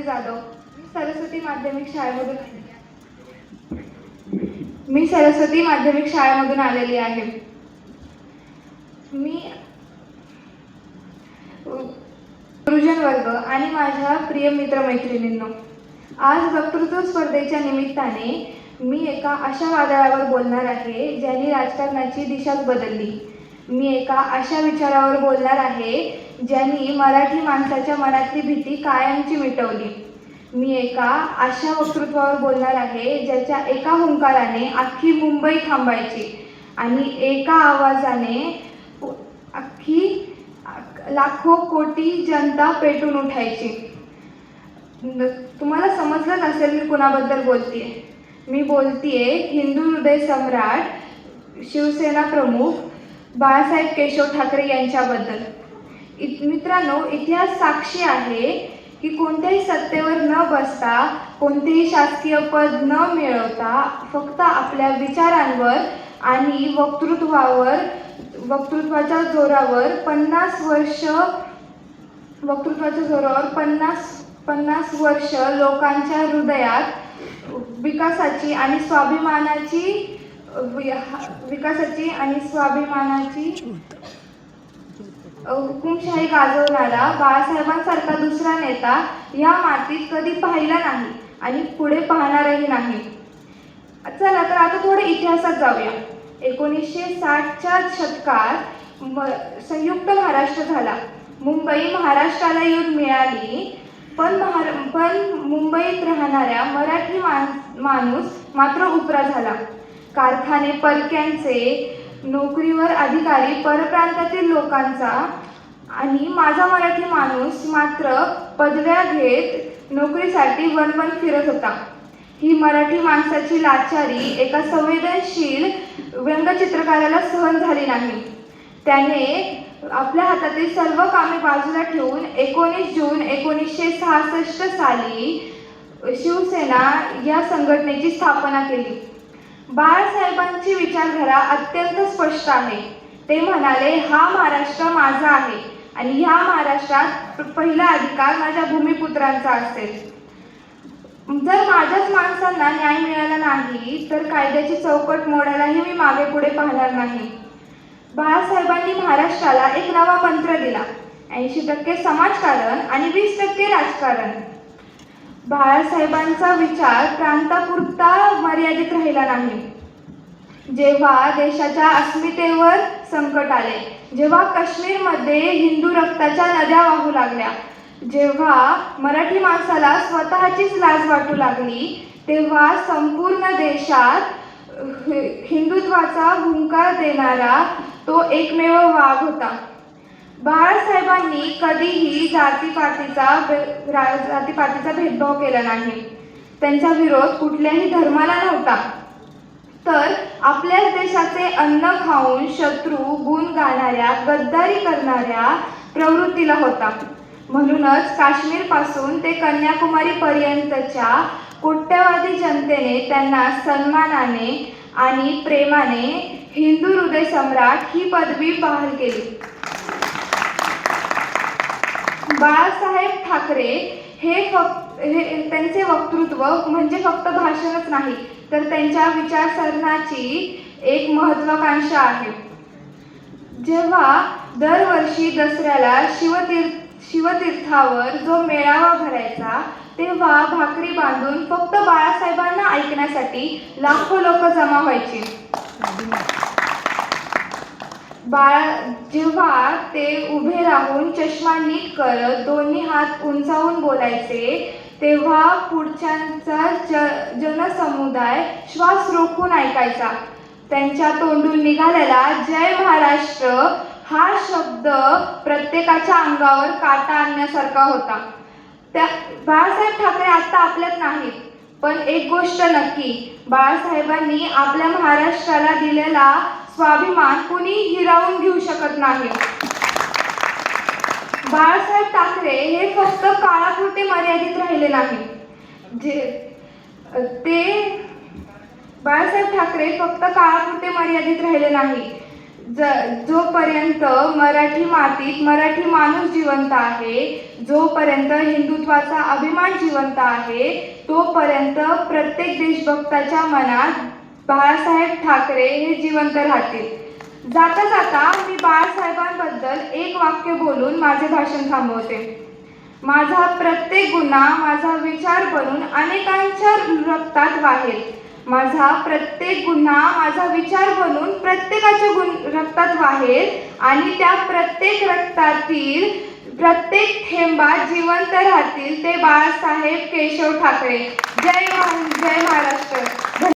ज्योती जाधव. मी सरस्वती माध्यमिक शाळेमधून आलेली आहे. मी गुरुजन वर्ग आणि माझ्या प्रिय मित्रमैत्रिणींनो, आज वक्तृत्व स्पर्धेच्या निमित्ताने मी एका अशा वादळावर बोलणार आहे ज्यांनी राजकारणाची दिशाच बदलली. मी एका अशा विचारावर बोलणार आहे ज्यांनी मराठी माणसाच्या मनातली भीती कायमची मिटवली. मी एका अशा वक्तृत्वावर बोलणार आहे ज्याच्या एका हुंकाराने अख्खी मुंबई थांबायची आणि एका आवाजाने अख्खी लाखो कोटी जनता पेटून उठायची. तुम्हाला समजलंच असेल मी कुणाबद्दल बोलतेय. मी बोलतेय हिंदू हृदय सम्राट, शिवसेना प्रमुख बाळासाहेब केशव ठाकरे यांच्याबद्दल. मित्रांनो, इतिहास साक्षी आहे की कोणत्याही सत्तेवर न बसता, कोणतेही शासकीय पद न मिळवता, फक्त आपल्या विचारांवर आणि वक्तृत्वाच्या जोरावर 50 वर्ष लोकांच्या हृदयात विकासाची आणि स्वाभिमानाची हुकुमशाही गाजवणारा बाळासाहेबांसारखा दुसरा नेता या मातीत कधी पाहिला नाही आणि पुढे पाहणारही नाही. चला तर आता थोडे इतिहासात जाऊया. 1960च्या शतकात संयुक्त महाराष्ट्र झाला. मुंबई महाराष्ट्राला येऊन मिळाली, पण मुंबईत राहणाऱ्या मराठी माणूस मात्र उपरा झाला. कारखाने परक्यांचे, नोकरीवर अधिकारी परप्रांतातील लोकांचा आणि माझा मराठी माणूस मात्र पदव्या घेत नोकरीसाठी वणवण फिरत होता. ही मराठी माणसाची लाचारी एका संवेदनशील व्यंगचित्रकाराला सहन झाली नाही. त्याने आपल्या हातातील सर्व कामे बाजूला ठेवून 19 जून 1966 साली शिवसेना या संघटनेची स्थापना केली. बाळासाहेबांची विचारधारा अत्यंत स्पष्ट आहे. ते म्हणाले, हा महाराष्ट्र माझा आहे आणि ह्या महाराष्ट्रात पहिला अधिकार माझ्या भूमिपुत्रांचा असेल. जर माझ्याच माणसांना न्याय मिळाला नाही तर कायद्याची चौकट मोडायलाही मी मागे पुढे पाहणार नाही. बाळासाहेबांनी महाराष्ट्राला एक नवा मंत्र दिला, 80% समाजकारण आणि 20% राजकारण. बाळासाहेबांचा विचार प्रांतापुरता मर्यादित राहिला नाही. जेव्हा देशाच्या अस्मितेवर संकट आले, जेव्हा काश्मीरमध्ये हिंदू रक्ताच्या नद्या वाहू लागल्या, जेव्हा मराठी माणसाला स्वतःचीच लाज वाटू लागली, तेव्हा संपूर्ण देशात हिंदुत्वाचा हुंकार देणारा तो एकमेव वाघ होता. बाळासाहेबांनी कधीही जातीपातीचा भेदभाव केला नाही. त्यांचा विरोध कुठल्याही धर्माला नव्हता, तर आपल्याच देशाचे अन्न खाऊन शत्रू गुण गाणाऱ्या, गद्दारी करणाऱ्या प्रवृत्तीला होता. म्हणूनच काश्मीरपासून ते कन्याकुमारी पर्यंतच्या कोट्यवधी जनतेने त्यांना सन्मानाने आणि प्रेमाने हिंदू हृदय सम्राट ही पदवी बहाल केली. बाळासाहेब ठाकरे हे त्यांचे वक्तृत्व म्हणजे फक्त भाषणच नाही, तर त्यांच्या विचारसरणाची एक महत्त्वाकांक्षा आहे. जेव्हा दरवर्षी दसऱ्याला शिवतीर्थावर जो मेळावा भरायचा, तेव्हा भाकरी बांधून फक्त बाळासाहेबांना ऐकण्यासाठी लाखो लोक जमा व्हायची. जेव्हा ते उभे राहून चष्मा नीट करत दोन्ही हात उंचावून बोलायचे, तेव्हा पुढच्यांचा जनसमुदाय श्वास रोखून ऐकायचा. त्यांच्या तोंडून निघालेला जय महाराष्ट्र हा शब्द प्रत्येकाच्या अंगावर काटा आणण्यासारखा होता. बाळासाहेब ठाकरे आता आपल्यात नाहीत, पण एक गोष्ट नक्की, बाळासाहेबांनी आपल्या महाराष्ट्राला दिलेला स्वाभिमान कुणी हिरावून घेऊ शकत नाही. बाळासाहेब ठाकरे हे फक्त काळापुरते मर्यादित राहिले नाही. बाळासाहेब ठाकरे फक्त काळापुरते मर्यादित राहिले नाही. जोपर्यंत मराठी मातीत मराठी माणूस जिवंत आहे, जोपर्यंत हिंदुत्वाचा अभिमान जिवंत आहे, तोपर्यंत प्रत्येक देशभक्ताच्या मनात बाळासाहेब ठाकरे हे जिवंत राहतील. जाता जाता मी बाळासाहेबांबद्दल एक वाक्य बोलून माझे भाषण थांबवते. माझा प्रत्येक गुन्हा माझा विचार बनून अनेकांच्या रक्तात वाहेल. माझा प्रत्येक गुन्हा माझा विचार बनून प्रत्येकाच्या रक्तात वाहेल आणि त्या प्रत्येक रक्तातील प्रत्येक थेंबात जिवंत राहतील ते बाळासाहेब केशव ठाकरे. जय महाराष्ट्र.